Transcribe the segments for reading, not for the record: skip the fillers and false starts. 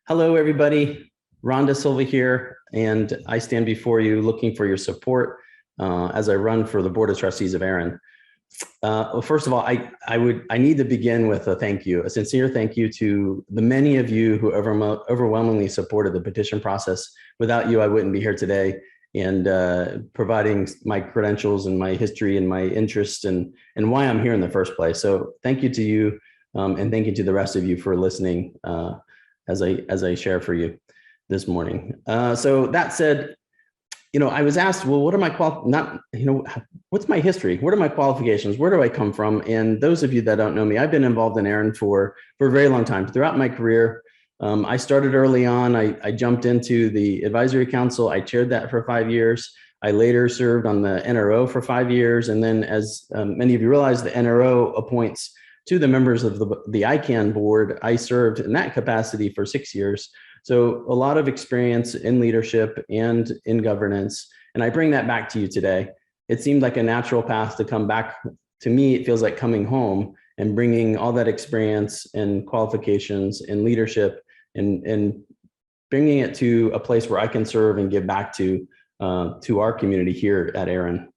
Hello, everybody. Rhonda Silva here, and I stand before you looking for your support as I run for the Board of Trustees of ARIN. Well, first of all, I need to begin with a thank you, a sincere thank you to the many of you who overwhelmingly supported the petition process. Without you, I wouldn't be here today, and providing my credentials and my history and my interest and why I'm here in the first place. So thank you to you, and thank you to the rest of you for listening as I share for you this morning. So that said, I was asked, well, what are my what's my history? What are my qualifications? Where do I come from? And those of you that don't know me, I've been involved in ARIN for a very long time. Throughout my career, I started early on. I jumped into the advisory council. I chaired that for 5 years. I later served on the NRO for 5 years. And then, as many of you realize, the NRO appoints to the members of the ICANN board. I served in that capacity for 6 years. So a lot of experience in leadership and in governance. And I bring that back to you today. It seemed like a natural path to come back. To me, it feels like coming home and bringing all that experience and qualifications and leadership and bringing it to a place where I can serve and give back to our community here at ARIN.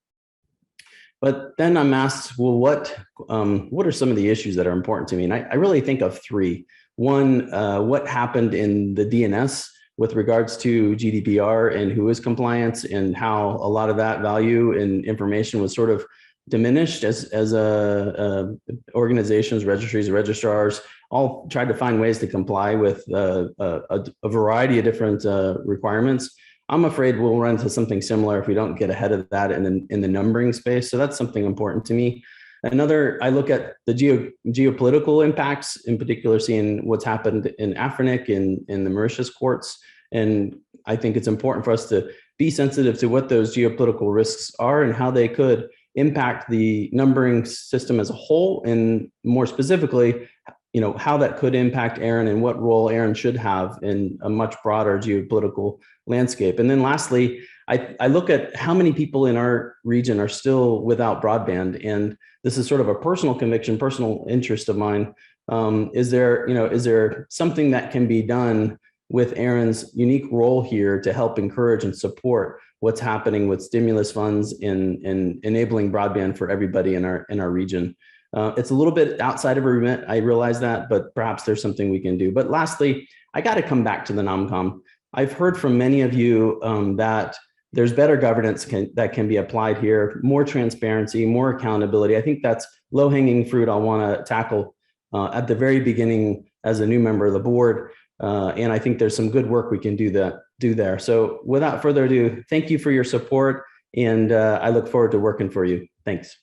But then I'm asked, well, what are some of the issues that are important to me? And I really think of three. One, what happened in the DNS with regards to GDPR and who is compliance, and how a lot of that value and information was sort of diminished as organizations, registries, registrars all tried to find ways to comply with a variety of different requirements. I'm afraid we'll run into something similar if we don't get ahead of that in the numbering space. So that's something important to me. Another, I look at the geopolitical impacts, in particular, seeing what's happened in Afrinic in the Mauritius courts. And I think it's important for us to be sensitive to what those geopolitical risks are and how they could impact the numbering system as a whole, and more specifically, how that could impact ARIN and what role ARIN should have in a much broader geopolitical landscape. And then lastly, I look at how many people in our region are still without broadband. And this is sort of a personal conviction, personal interest of mine. Is there something that can be done with ARIN's unique role here to help encourage and support what's happening with stimulus funds in enabling broadband for everybody in our region? It's a little bit outside of our remit, I realize that, but perhaps there's something we can do. But lastly, I got to come back to the NomCom. I've heard from many of you that there's better governance that can be applied here, more transparency, more accountability. I think that's low-hanging fruit I'll want to tackle at the very beginning as a new member of the board. And I think there's some good work we can do there. So without further ado, thank you for your support, and I look forward to working for you. Thanks.